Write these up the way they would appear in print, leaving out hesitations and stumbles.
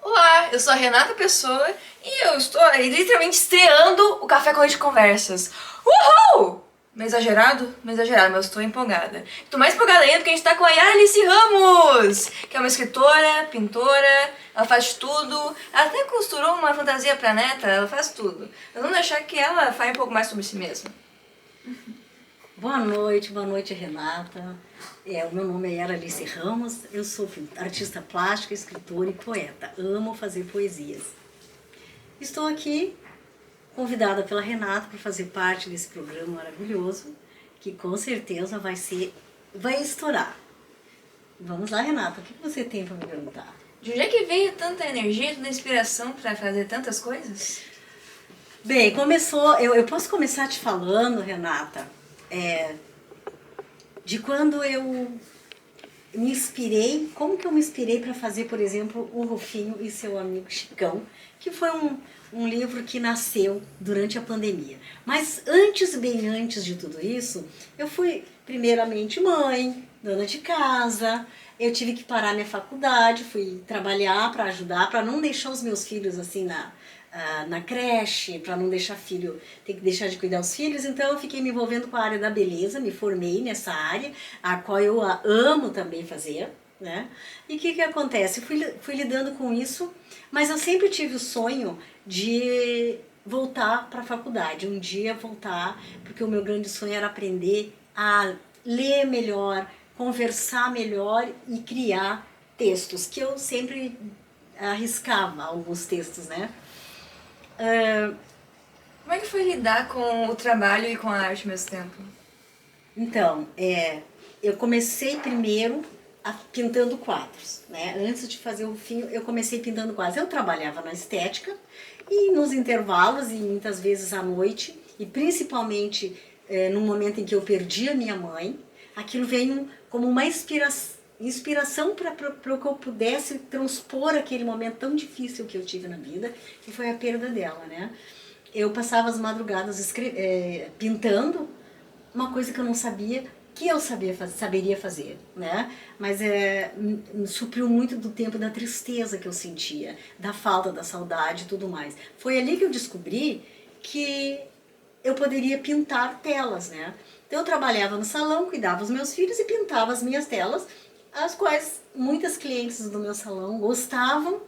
Olá, eu sou a Renata Pessoa e eu estou aí literalmente estreando o Café com Leite Conversas. Uhul! Meio exagerado? Meio exagerado, mas eu estou empolgada. Estou mais empolgada ainda porque a gente tá com a Alice Ramos, que é uma escritora, pintora, ela faz tudo. Ela até costurou uma fantasia pra neta, ela faz tudo. Mas vamos deixar que ela fale um pouco mais sobre si mesma. Boa noite, Renata. O meu nome é Alice Ramos, eu sou artista plástica, escritora e poeta. Amo fazer poesias. Estou aqui convidada pela Renata para fazer parte desse programa maravilhoso, que com certeza vai estourar. Vamos lá, Renata, o que você tem para me perguntar? De onde é que veio tanta energia, tanta inspiração pra fazer tantas coisas? Bem, eu posso começar te falando, Renata, de quando eu me inspirei, como que eu me inspirei para fazer, por exemplo, O Rufinho e Seu Amigo Chicão, que foi um livro que nasceu durante a pandemia. Mas bem antes de tudo isso, eu fui primeiramente mãe, dona de casa, eu tive que parar minha faculdade, fui trabalhar para ajudar, para não deixar os meus filhos assim na creche, para não deixar ter que deixar de cuidar dos filhos, então eu fiquei me envolvendo com a área da beleza, me formei nessa área, a qual eu amo também fazer, né? E o que acontece? Fui lidando com isso, mas eu sempre tive o sonho de voltar para a faculdade, um dia voltar, porque o meu grande sonho era aprender a ler melhor, conversar melhor e criar textos, que eu sempre arriscava alguns textos, né? Como é que foi lidar com o trabalho e com a arte ao mesmo tempo? Então, eu comecei primeiro pintando quadros, né? Antes de fazer o fim, eu comecei pintando quadros. Eu trabalhava na estética e nos intervalos e muitas vezes à noite, e principalmente no momento em que eu perdi a minha mãe, aquilo veio como uma inspiração para que eu pudesse transpor aquele momento tão difícil que eu tive na vida, que foi a perda dela, né? Eu passava as madrugadas pintando uma coisa que eu não sabia que eu saberia fazer, né? Mas me supriu muito do tempo da tristeza que eu sentia, da falta, da saudade e tudo mais. Foi ali que eu descobri que eu poderia pintar telas, né? Então eu trabalhava no salão, cuidava dos meus filhos e pintava as minhas telas, as quais muitas clientes do meu salão gostavam,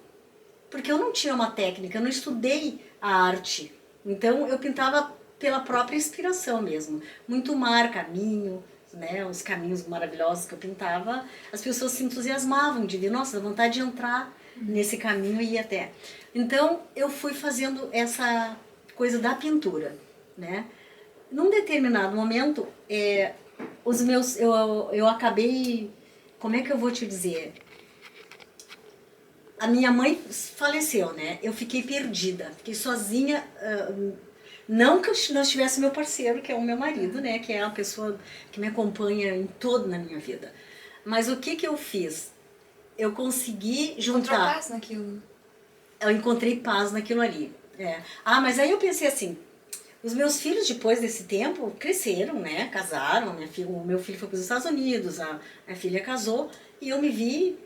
porque eu não tinha uma técnica, eu não estudei a arte. Então eu pintava pela própria inspiração mesmo. Muito mar, caminho, né, os caminhos maravilhosos que eu pintava, as pessoas se entusiasmavam de ver, nossa, dá vontade de entrar nesse caminho e ir até. Então eu fui fazendo essa coisa da pintura, né? Num determinado momento, eu acabei, como é que eu vou te dizer? A minha mãe faleceu, né? Eu fiquei perdida, fiquei sozinha. Não que eu não tivesse meu parceiro, que é o meu marido, né? Que é a pessoa que me acompanha em todo na minha vida. Mas o que eu fiz? Eu consegui Encontrou juntar. paz naquilo? Eu encontrei paz naquilo ali. Mas aí eu pensei assim, os meus filhos, depois desse tempo, cresceram, né? Casaram, o meu filho foi para os Estados Unidos, a minha filha casou, e eu me vi,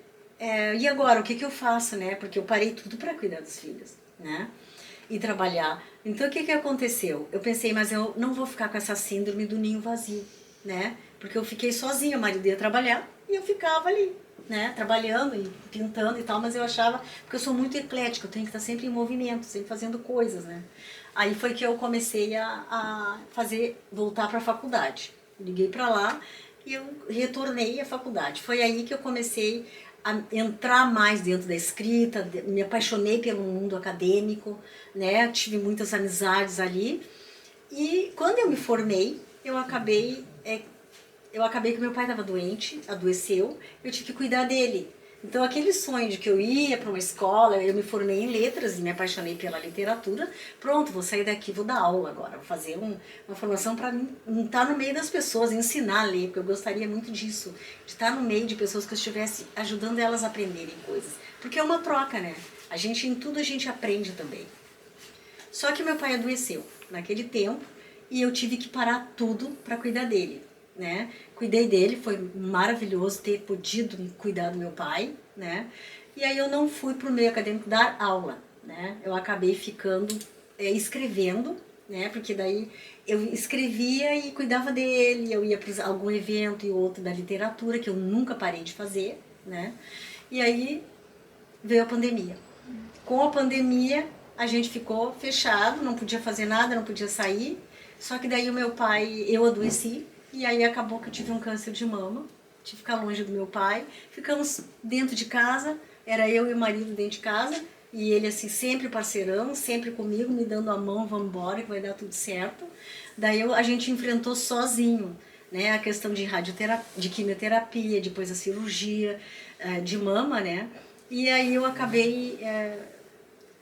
e agora, o que eu faço, né? Porque eu parei tudo para cuidar dos filhos, né? E trabalhar. Então, o que aconteceu? Eu pensei, mas eu não vou ficar com essa síndrome do ninho vazio, né? Porque eu fiquei sozinha, o marido ia trabalhar, e eu ficava ali, né, trabalhando e pintando e tal, mas eu achava, porque eu sou muito eclética, eu tenho que estar sempre em movimento, sempre fazendo coisas, né. Aí foi que eu comecei a voltar para a faculdade. Liguei para lá e eu retornei à faculdade. Foi aí que eu comecei a entrar mais dentro da escrita, me apaixonei pelo mundo acadêmico, né, tive muitas amizades ali. E quando eu me formei, eu acabei que meu pai estava doente, adoeceu, eu tive que cuidar dele. Então aquele sonho de que eu ia para uma escola, eu me formei em letras e me apaixonei pela literatura, pronto, vou sair daqui, vou dar aula agora, vou fazer uma formação para estar no meio das pessoas, ensinar a ler, porque eu gostaria muito disso, de estar no meio de pessoas que eu estivesse ajudando elas a aprenderem coisas. Porque é uma troca, né? Em tudo a gente aprende também. Só que meu pai adoeceu naquele tempo e eu tive que parar tudo para cuidar dele, né? Cuidei dele, foi maravilhoso ter podido cuidar do meu pai, né? E aí eu não fui para o meio acadêmico dar aula, né? Eu acabei ficando escrevendo, né? Porque daí eu escrevia e cuidava dele, eu ia para algum evento e outro da literatura, que eu nunca parei de fazer, né? E aí veio a pandemia. Com a pandemia, a gente ficou fechado, não podia fazer nada, não podia sair. Só que daí o meu pai, eu adoeci, e aí acabou que eu tive um câncer de mama. Tive que ficar longe do meu pai. Ficamos dentro de casa, era eu e o marido dentro de casa, e ele assim, sempre parceirão, sempre comigo, me dando a mão, vamos embora, que vai dar tudo certo. Daí a gente enfrentou sozinho, né, a questão de radioterapia, de quimioterapia, depois a cirurgia de mama, né? E aí eu acabei,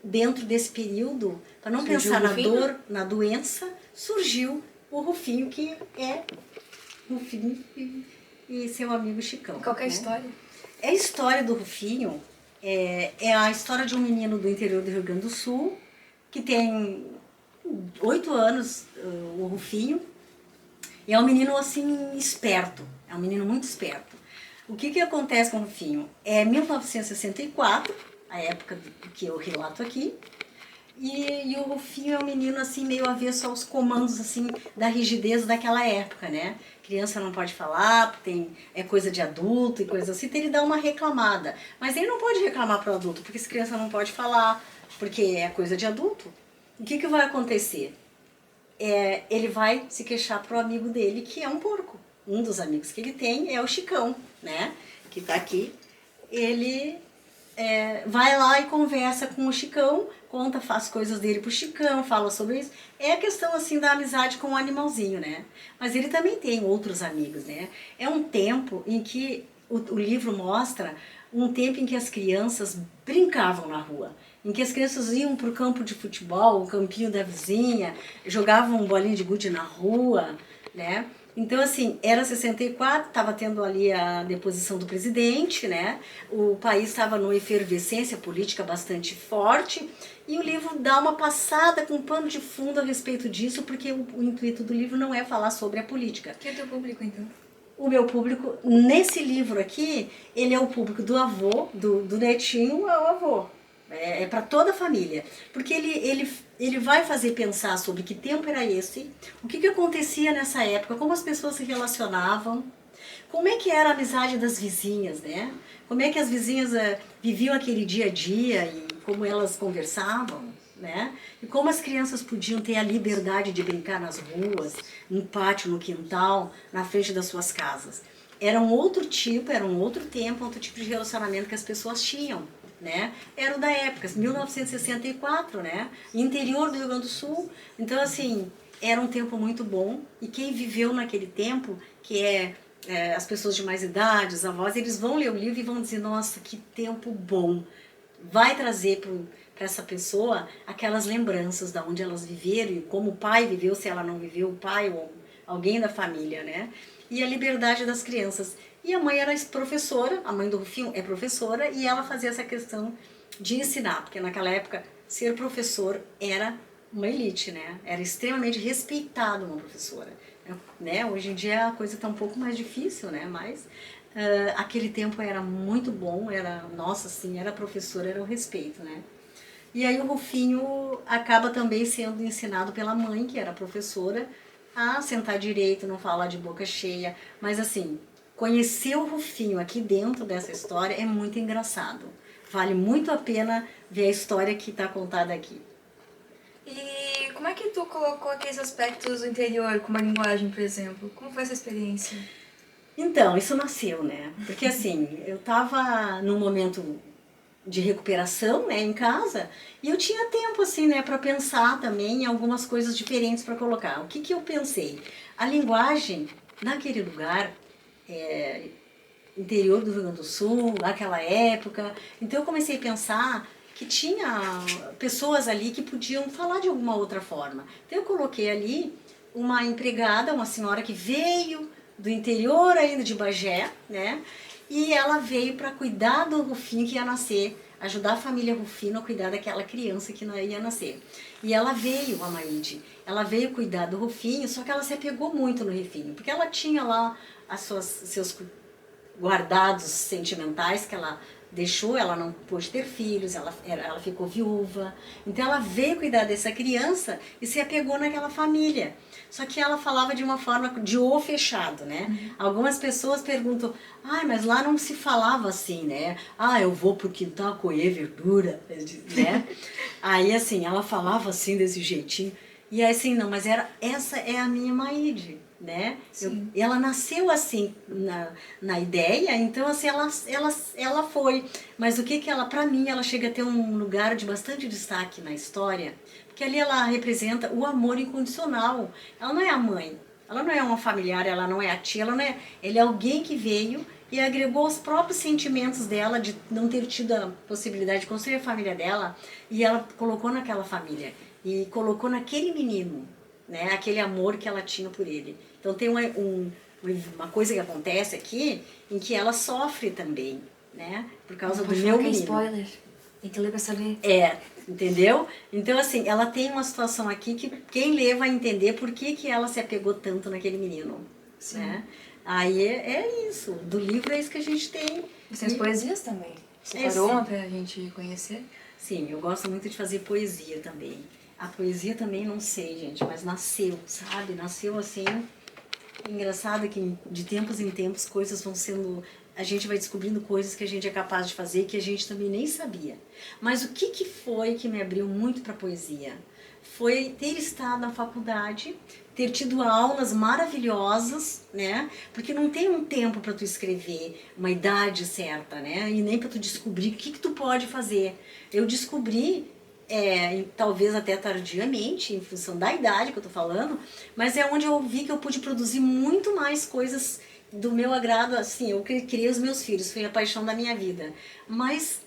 dentro desse período, para não Surgiu pensar o na Rufinho? dor, na doença, surgiu o Rufinho, que é Rufinho e seu amigo Chicão. Qual que é a né? história? A história do Rufinho é a história de um menino do interior do Rio Grande do Sul, que tem 8 anos, o Rufinho, e é um menino assim esperto, é um menino muito esperto. O que acontece com o Rufinho? É 1964, a época que eu relato aqui, e o Rufinho é um menino assim meio avesso aos comandos assim da rigidez daquela época, né? Criança não pode falar, é coisa de adulto e coisa assim, então ele dá uma reclamada. Mas ele não pode reclamar para o adulto, porque essa criança não pode falar, porque é coisa de adulto. O que vai acontecer? Ele vai se queixar pro amigo dele, que é um porco. Um dos amigos que ele tem é o Chicão, né? Que tá aqui. Ele vai lá e conversa com o Chicão, conta, faz coisas dele pro Chicão, fala sobre isso. É a questão, assim, da amizade com o animalzinho, né? Mas ele também tem outros amigos, né? É um tempo em que o livro mostra um tempo em que as crianças brincavam na rua, em que as crianças iam para o campo de futebol, o campinho da vizinha, jogavam um bolinho de gude na rua, né? Então, assim, era 64, estava tendo ali a deposição do presidente, né? O país estava numa efervescência política bastante forte, e o livro dá uma passada com um pano de fundo a respeito disso, porque o intuito do livro não é falar sobre a política. Quem é teu público, então? O meu público, nesse livro aqui, ele é o público do avô, do netinho ao avô. É para toda a família. Porque ele vai fazer pensar sobre que tempo era esse, o que acontecia nessa época, como as pessoas se relacionavam, como é que era a amizade das vizinhas, né? Como é que as vizinhas viviam aquele dia a dia e como elas conversavam, né? E como as crianças podiam ter a liberdade de brincar nas ruas, no pátio, no quintal, na frente das suas casas. Era um outro tipo, era um outro tempo, outro tipo de relacionamento que as pessoas tinham, né? Era o da época, 1964, né? Interior do Rio Grande do Sul. Então, assim, era um tempo muito bom. E quem viveu naquele tempo, que as pessoas de mais idade, os avós, eles vão ler o livro e vão dizer, nossa, que tempo bom. Vai trazer para essa pessoa aquelas lembranças da onde elas viveram e como o pai viveu, se ela não viveu, o pai ou alguém da família, né? E a liberdade das crianças. E a mãe era professora, a mãe do Rufinho é professora, e ela fazia essa questão de ensinar, porque naquela época ser professor era uma elite, né? Era extremamente respeitado uma professora, né? Hoje em dia a coisa está um pouco mais difícil, né? Mas aquele tempo era muito bom, nossa, assim, era professora, era o respeito, né? E aí o Rufinho acaba também sendo ensinado pela mãe, que era professora, a sentar direito, não falar de boca cheia, mas assim, conhecer o Rufinho aqui dentro dessa história é muito engraçado. Vale muito a pena ver a história que está contada aqui. E como é que tu colocou aqueles aspectos do interior, como a linguagem, por exemplo? Como foi essa experiência? Então, isso nasceu, né? Porque assim, eu estava num momento de recuperação, né, em casa, e eu tinha tempo, assim, né, para pensar também em algumas coisas diferentes para colocar. O que eu pensei? A linguagem, naquele lugar, interior do Rio Grande do Sul, naquela época, então eu comecei a pensar que tinha pessoas ali que podiam falar de alguma outra forma. Então eu coloquei ali uma empregada, uma senhora que veio do interior ainda de Bagé, né? E ela veio para cuidar do Rufinho que ia nascer, ajudar a família Rufino a cuidar daquela criança que ia nascer. E ela veio, a Maíde, ela veio cuidar do Rufinho, só que ela se apegou muito no Rufinho, porque ela tinha lá seus guardados sentimentais que ela deixou, ela não pôde ter filhos, ela ficou viúva. Então ela veio cuidar dessa criança e se apegou naquela família. Só que ela falava de uma forma de o fechado, né? Algumas pessoas perguntam, mas lá não se falava assim, né? Eu vou pro quintal colher verdura, né? Aí assim, ela falava assim desse jeitinho. E aí assim, não, mas essa é a minha Maíde, né? Ela nasceu assim na ideia, então assim ela foi. Mas o que ela, pra mim, ela chega a ter um lugar de bastante destaque na história, porque ali ela representa o amor incondicional. Ela não é a mãe, ela não é uma familiar, ela não é a tia, ela é alguém que veio e agregou os próprios sentimentos dela de não ter tido a possibilidade de construir a família dela, e ela colocou naquela família e colocou naquele menino, né, aquele amor que ela tinha por ele. Então tem uma coisa que acontece aqui em que ela sofre também, né, por causa do meu menino. Spoiler. Tem que ler pra saber. Entendeu? Então assim, ela tem uma situação aqui que quem lê vai entender por que ela se apegou tanto naquele menino. Sim. Né? Aí é isso, do livro é isso que a gente tem. Você tem as poesias também. Separou uma pra gente conhecer? Sim, eu gosto muito de fazer poesia também. A poesia também, não sei, gente, mas nasceu, sabe? Nasceu assim. Engraçado que de tempos em tempos coisas vão sendo... A gente vai descobrindo coisas que a gente é capaz de fazer que a gente também nem sabia. Mas o que foi que me abriu muito para a poesia? Foi ter estado na faculdade, ter tido aulas maravilhosas, né? Porque não tem um tempo para tu escrever, uma idade certa, né? E nem para tu descobrir o que tu pode fazer. Eu descobri, talvez até tardiamente, em função da idade que eu tô falando, mas é onde eu vi que eu pude produzir muito mais coisas do meu agrado. Assim, eu criei os meus filhos, foi a paixão da minha vida. Mas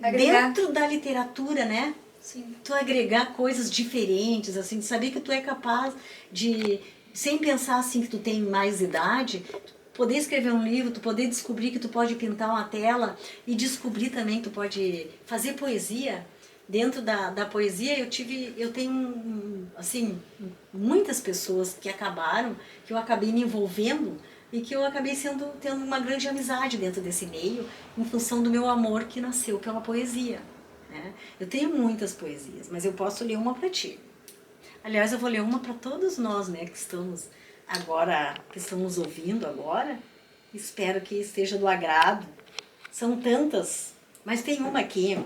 dentro da literatura, né? Sim. Tu agregar coisas diferentes, assim, de saber que tu é capaz de, sem pensar assim que tu tem mais idade, poder escrever um livro, tu poder descobrir que tu pode pintar uma tela e descobrir também que tu pode fazer poesia. Dentro da poesia eu tenho assim, muitas pessoas que eu acabei me envolvendo e que eu acabei tendo uma grande amizade dentro desse meio em função do meu amor que nasceu pela poesia. Eu tenho muitas poesias, mas eu posso ler uma para ti. Aliás, eu vou ler uma para todos nós, né, que estamos ouvindo agora. Espero que esteja do agrado. São tantas, mas tem uma aqui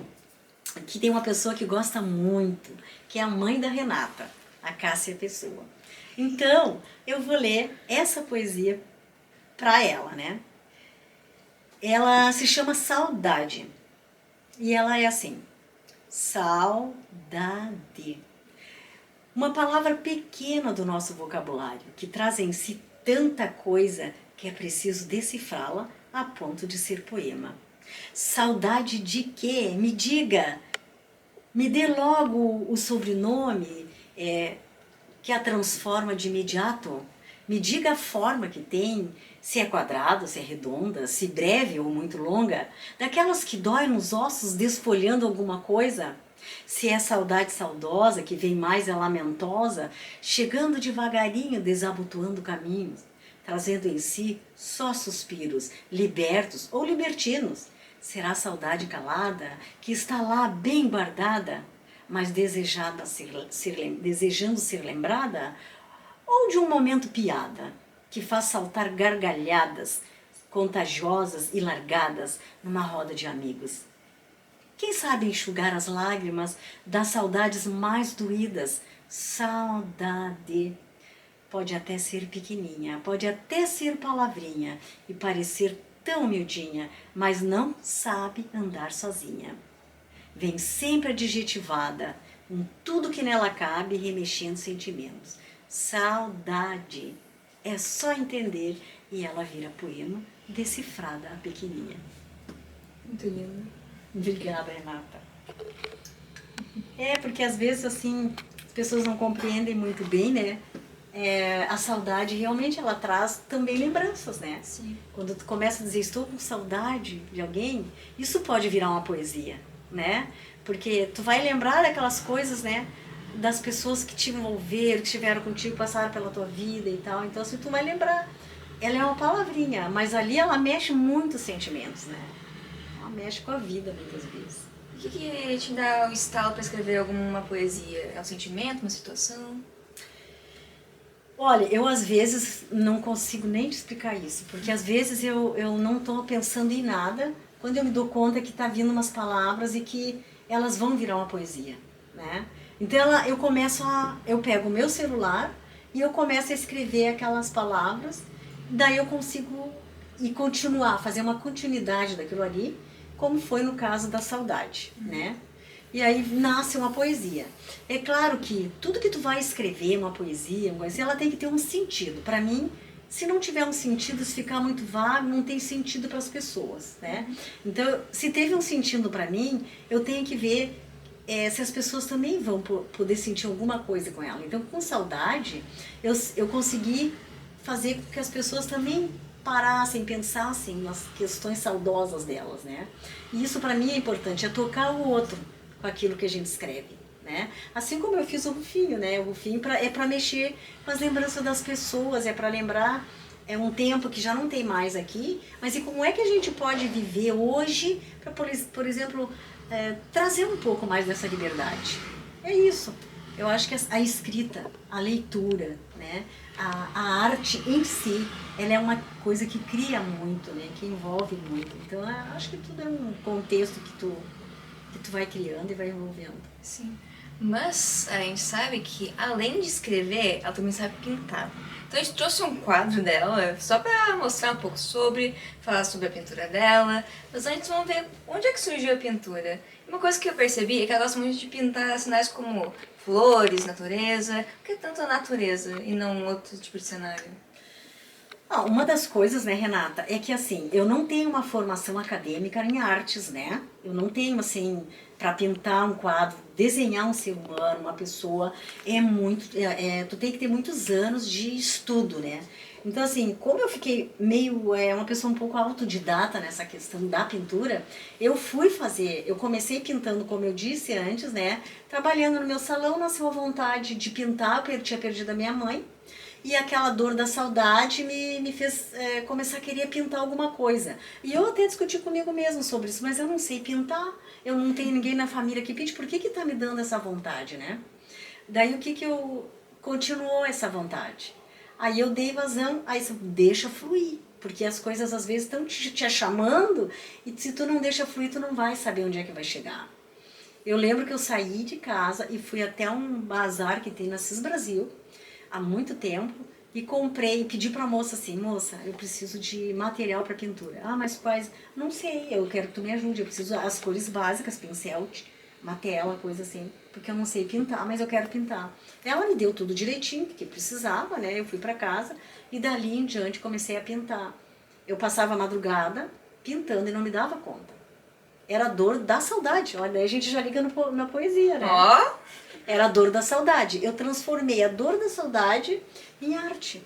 que tem uma pessoa que gosta muito, que é a mãe da Renata, a Cássia Pessoa. Então, eu vou ler essa poesia para ela, né? Ela se chama Saudade. E ela é assim: saudade. Uma palavra pequena do nosso vocabulário, que traz em si tanta coisa que é preciso decifrá-la a ponto de ser poema. Saudade de quê? Me diga. Me dê logo o sobrenome que a transforma de imediato. Me diga a forma que tem, se é quadrada, se é redonda, se breve ou muito longa, daquelas que dói nos ossos desfolhando alguma coisa. Se é saudade saudosa, que vem mais lamentosa, chegando devagarinho, desabotoando caminhos, trazendo em si só suspiros, libertos ou libertinos. Será saudade calada, que está lá bem guardada, mas desejando ser lembrada, ou de um momento piada, que faz saltar gargalhadas, contagiosas e largadas numa roda de amigos. Quem sabe enxugar as lágrimas das saudades mais doídas? Saudade. Pode até ser pequenininha, pode até ser palavrinha e parecer tão humildinha, mas não sabe andar sozinha. Vem sempre adjetivada, com tudo que nela cabe, remexendo sentimentos. Saudade. É só entender e ela vira poema, decifrada a pequenininha. Muito lindo. Obrigada, Renata. Porque às vezes assim, as pessoas não compreendem muito bem, né? A saudade realmente ela traz também lembranças, né? Sim. Quando tu começa a dizer estou com saudade de alguém, isso pode virar uma poesia, né? Porque tu vai lembrar daquelas coisas, né? Das pessoas que te envolveram, que estiveram contigo, passaram pela tua vida e tal. Então assim, tu vai lembrar. Ela é uma palavrinha, mas ali ela mexe muitos sentimentos, né? ela mexe com a vida muitas vezes. O que te dá o estalo para escrever alguma poesia? É um sentimento, uma situação? Olha, eu às vezes não consigo nem te explicar isso, porque às vezes eu não estou pensando em nada, quando eu me dou conta que está vindo umas palavras e que elas vão virar uma poesia, né? Então eu pego o meu celular e eu começo a escrever aquelas palavras, daí eu consigo ir continuar, fazer uma continuidade daquilo ali, como foi no caso da saudade, né? E aí nasce uma poesia. É claro que tudo que tu vai escrever, uma poesia, ela tem que ter um sentido. Para mim, se não tiver um sentido, se ficar muito vago, não tem sentido para as pessoas, né? Então, se teve um sentido para mim, eu tenho que ver se as pessoas também vão poder sentir alguma coisa com ela. Então, com saudade, eu consegui fazer com que as pessoas também parassem, pensassem nas questões saudosas delas, né? E isso para mim é importante, é tocar o outro com aquilo que a gente escreve, né? Assim como eu fiz o Rufinho, né? O Rufinho é para mexer com as lembranças das pessoas, é para lembrar um tempo que já não tem mais aqui, mas e como é que a gente pode viver hoje para, por exemplo, trazer um pouco mais dessa liberdade? É isso. Eu acho que a escrita, a leitura, né? A arte em si, ela é uma coisa que cria muito, né? Que envolve muito. Então, eu acho que tudo é um contexto que tu vai criando e vai envolvendo. Sim. Mas a gente sabe que, além de escrever, ela também sabe pintar. Então a gente trouxe um quadro dela, só pra mostrar um pouco falar sobre a pintura dela. Mas antes vamos ver onde é que surgiu a pintura. Uma coisa que eu percebi é que ela gosta muito de pintar cenários como flores, natureza. Por que tanto a natureza e não outro tipo de cenário? Uma das coisas, né, Renata, é que assim, eu não tenho uma formação acadêmica em artes, né? Eu não tenho, assim, para pintar um quadro, desenhar um ser humano, uma pessoa, tu tem que ter muitos anos de estudo, né? Então, assim, como eu fiquei meio, uma pessoa um pouco autodidata nessa questão da pintura, eu comecei pintando, como eu disse antes, né? Trabalhando no meu salão, nasceu a vontade de pintar, eu tinha perdido a minha mãe, e aquela dor da saudade me fez começar a querer pintar alguma coisa. E eu até discuti comigo mesmo sobre isso, mas eu não sei pintar, eu não tenho ninguém na família que pinte, por que tá me dando essa vontade, né? Daí o que eu continuou essa vontade? Aí eu dei vazão, aí você deixa fluir, porque as coisas às vezes estão te chamando, e se tu não deixa fluir, tu não vai saber onde é que vai chegar. Eu lembro que eu saí de casa e fui até um bazar que tem na Cis Brasil, há muito tempo, e comprei, pedi pra moça assim, moça, eu preciso de material para pintura. Ah, mas quais? Não sei, eu quero que tu me ajude, eu preciso as cores básicas, pincel, matela, coisa assim, porque eu não sei pintar, mas eu quero pintar. Ela me deu tudo direitinho, porque precisava, né? Eu fui pra casa e dali em diante comecei a pintar. Eu passava a madrugada pintando e não me dava conta. Era a dor da saudade, olha, daí a gente já liga na poesia, né? Ó! Era a dor da saudade. Eu transformei a dor da saudade em arte,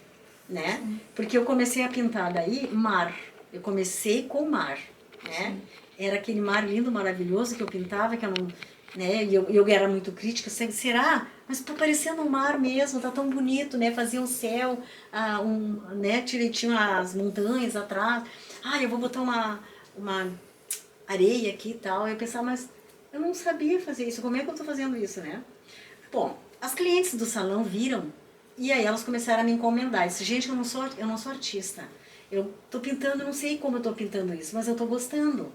né? Sim. Porque eu comecei a pintar daí mar. Eu comecei com mar, né? Sim. Era aquele mar lindo, maravilhoso que eu pintava, que eu não, né? E eu era muito crítica, será? Mas tá parecendo um mar mesmo, tá tão bonito, né? Fazia um céu, né? Tinha as montanhas atrás. Eu vou botar uma areia aqui e tal. Eu pensava, mas eu não sabia fazer isso, como é que eu tô fazendo isso, né? Bom, as clientes do salão viram e aí elas começaram a me encomendar. Eu disse, gente, eu não sou artista. Eu tô pintando, não sei como eu tô pintando isso, mas eu tô gostando.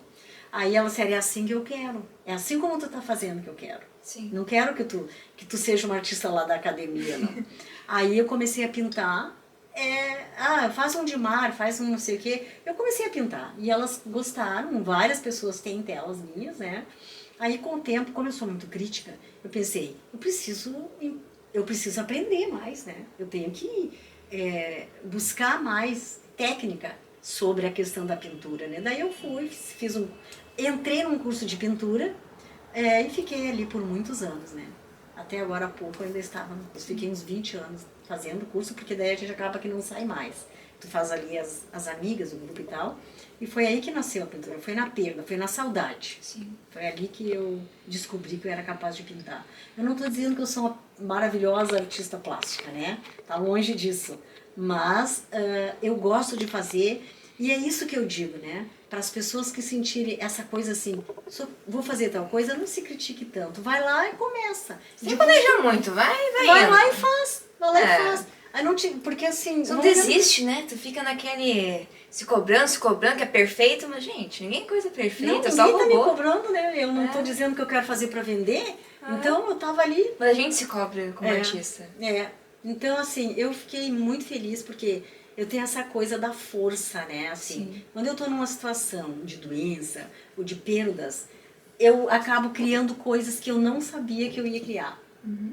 Aí elas disseram, é assim que eu quero. É assim como tu tá fazendo que eu quero. Sim. Não quero que tu seja uma artista lá da academia, não. Aí eu comecei a pintar. Faz um de mar, faz um não sei o quê. Eu comecei a pintar. E elas gostaram, várias pessoas têm telas minhas, né? Aí com o tempo, como eu sou muito crítica, eu pensei, eu preciso aprender mais, né? Eu tenho que buscar mais técnica sobre a questão da pintura, né? Daí eu entrei num curso de pintura e fiquei ali por muitos anos, né? Até agora há pouco eu ainda estava no curso, fiquei uns 20 anos fazendo o curso, porque daí a gente acaba que não sai mais. Tu faz ali as amigas, o grupo e tal. E foi aí que nasceu a pintura, foi na perda, foi na saudade. Sim. Foi ali que eu descobri que eu era capaz de pintar. Eu não estou dizendo que eu sou uma maravilhosa artista plástica, né? Tá longe disso. Mas eu gosto de fazer E é isso que eu digo, né? Para as pessoas que sentirem essa coisa assim, vou fazer tal coisa, não se critique tanto. Vai lá e começa. Sem planejar muito, vai Vai lá indo. e faz. Vai lá e faz. Aí não te, porque assim... Tu não desiste, né? Tu fica naquele... se cobrando, que é perfeito. Mas, gente, ninguém é coisa perfeita, Não, só ninguém tá me robô. cobrando, né? Eu não tô dizendo que eu quero fazer para vender. Então eu tava ali... Mas a gente se cobra como artista. Então, assim, eu fiquei muito feliz porque eu tenho essa coisa da força, né? Assim, Sim. quando eu tô numa situação de doença ou de perdas, eu acabo criando coisas que eu não sabia que eu ia criar,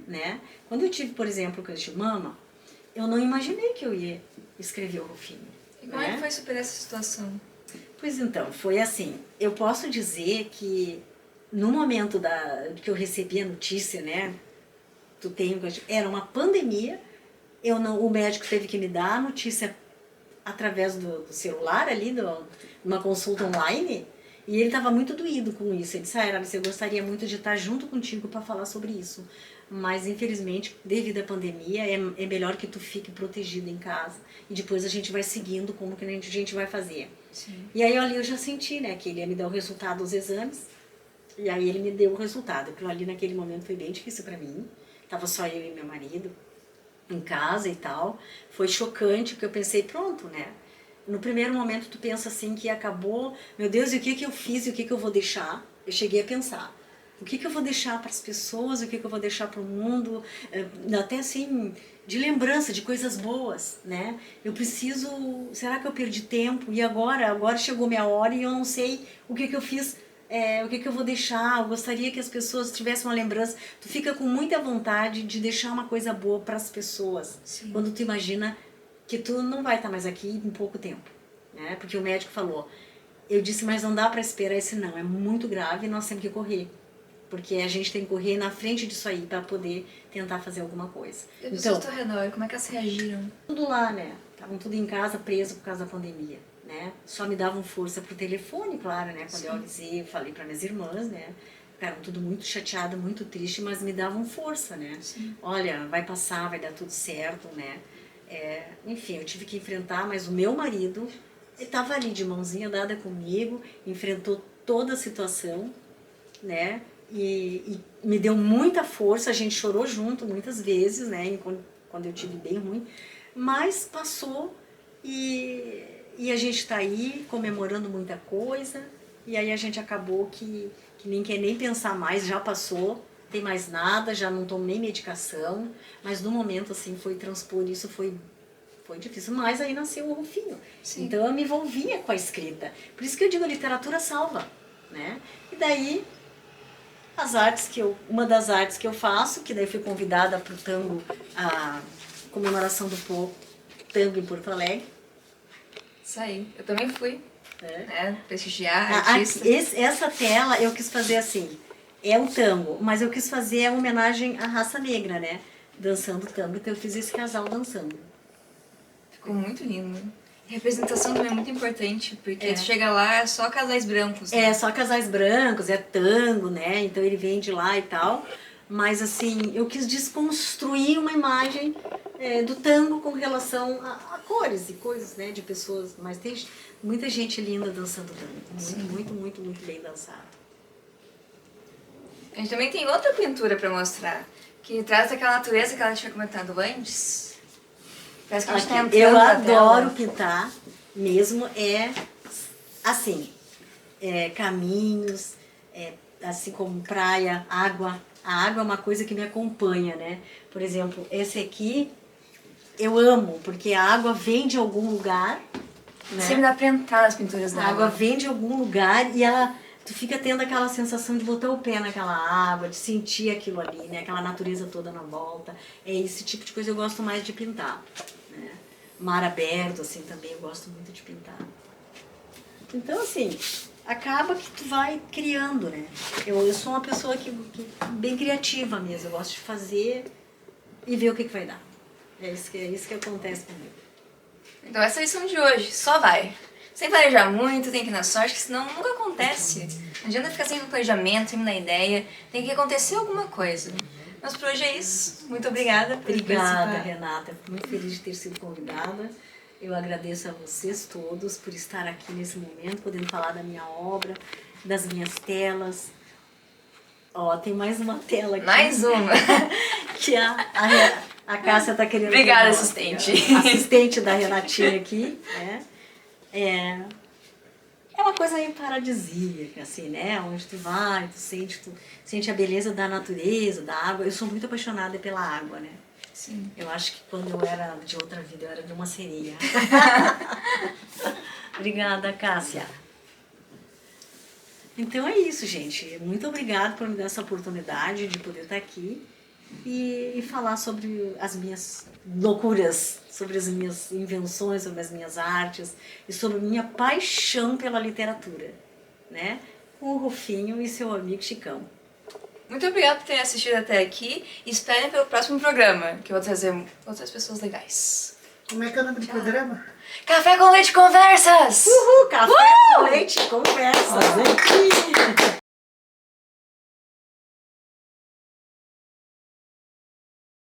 né? Quando eu tive, por exemplo, o câncer de mama, eu não imaginei que eu ia escrever o Rufinho. E como é que foi superar essa situação? Pois então, foi assim, eu posso dizer que no momento que eu recebi a notícia, né? Era uma pandemia, o médico teve que me dar a notícia através do celular ali, numa consulta online, e ele estava muito doído com isso. Ele disse, Alice, eu gostaria muito de estar junto contigo para falar sobre isso, mas infelizmente, devido à pandemia, é melhor que tu fique protegido em casa, e depois a gente vai seguindo como que a gente vai fazer. Sim. E aí ali eu já senti, né, que ele ia me dar o resultado dos exames, e aí ele me deu o resultado. Aquilo ali naquele momento foi bem difícil para mim. Tava só eu e meu marido em casa e tal. Foi chocante, porque eu pensei, pronto, né? No primeiro momento tu pensa assim que acabou, meu Deus, e o que que eu fiz e o que que eu vou deixar? Eu cheguei a pensar, o que que eu vou deixar para as pessoas, o que que eu vou deixar para o mundo, até assim, de lembrança, de coisas boas, né? Eu preciso, será que eu perdi tempo? E agora chegou minha hora e eu não sei o que que eu fiz. O que que eu vou deixar, eu gostaria que as pessoas tivessem uma lembrança. Tu fica com muita vontade de deixar uma coisa boa para as pessoas. Sim. Quando tu imagina que tu não vai estar mais aqui em pouco tempo, né? Porque o médico falou, eu disse, mas não dá para esperar esse não, é muito grave e nós temos que correr. Porque a gente tem que correr na frente disso aí para poder tentar fazer alguma coisa. E as pessoas ao teu redor, como é que elas reagiram? Tudo lá, né? Estavam tudo em casa, preso por causa da pandemia. Né? Só me davam força pro telefone, claro, né? Quando eu avisei, eu falei para minhas irmãs, né? Ficaram tudo muito chateado, muito triste, mas me davam força, né? Sim. Olha, vai passar, vai dar tudo certo, né? Enfim, eu tive que enfrentar, mas o meu marido, ele estava ali de mãozinha dada comigo, enfrentou toda a situação, né? E me deu muita força, a gente chorou junto muitas vezes, né? Quando eu tive bem ruim, mas passou e a gente está aí comemorando muita coisa, e aí a gente acabou que nem quer nem pensar mais, já passou, tem mais nada, já não tomo nem medicação, mas no momento assim foi transpor isso, foi difícil, mas aí nasceu o Rufinho. Sim. Então eu me envolvia com a escrita, por isso que eu digo, a literatura salva, né? E daí uma das artes que eu faço, que daí fui convidada para o tango, a comemoração do tango em Porto Alegre. Isso aí, eu também fui, prestigiar artista. Essa tela eu quis fazer assim, é um tango, mas eu quis fazer a homenagem à raça negra, né? Dançando tango, então eu fiz esse casal dançando. Ficou muito lindo. Representação também é muito importante, porque tu chega lá, é só casais brancos. Né? É, só casais brancos, é tango, né? Então ele vem de lá e tal. Mas assim, eu quis desconstruir uma imagem do tango com relação a cores e coisas, né? De pessoas. Mas tem muita gente linda dançando tango. Muito bem dançado. A gente também tem outra pintura pra mostrar, que traz aquela natureza que ela tinha comentado antes. Parece que a gente tá entrando eu na adoro tela. pintar, mesmo assim, caminhos, assim como praia, água. A água é uma coisa que me acompanha, né? Por exemplo, esse aqui eu amo, porque a água vem de algum lugar, né? Sempre dá pra entrar nas pinturas da água. A água vem de algum lugar e tu fica tendo aquela sensação de botar o pé naquela água, de sentir aquilo ali, né? Aquela natureza toda na volta. É esse tipo de coisa eu gosto mais de pintar, né? Mar aberto, assim, também eu gosto muito de pintar. Então, assim, acaba que tu vai criando, né? Eu sou uma pessoa que bem criativa mesmo, eu gosto de fazer e ver o que vai dar. É isso que acontece comigo. Então essa é a lição de hoje, só vai. Sem planejar muito, tem que ir na sorte, que senão nunca acontece. Não adianta ficar sem planejamento, sem na ideia, tem que acontecer alguma coisa. Mas por hoje é isso. Muito obrigada por Obrigada, participar. Renata. Fico muito feliz de ter sido convidada. Eu agradeço a vocês todos por estar aqui nesse momento, podendo falar da minha obra, das minhas telas. Ó, tem mais uma tela aqui. Mais uma. Que a Cássia está querendo... Obrigada, pegar, assistente. Assistente da Renatinha aqui, né? É uma coisa meio paradisíaca, assim, né? Onde tu vai, tu sente a beleza da natureza, da água. Eu sou muito apaixonada pela água, né? Sim. Eu acho que quando eu era de outra vida, eu era de uma sereia. Obrigada, Cássia. Então é isso, gente. Muito obrigada por me dar essa oportunidade de poder estar aqui e falar sobre as minhas loucuras, sobre as minhas invenções, sobre as minhas artes e sobre minha paixão pela literatura, né? Com o Rufinho e seu amigo Chicão. Muito obrigada por terem assistido até aqui e esperem pelo próximo programa, que eu vou trazer outras pessoas legais. Como é que é o nome do programa? Café com Leite Conversas! Uhul! Café com leite, conversa, gente!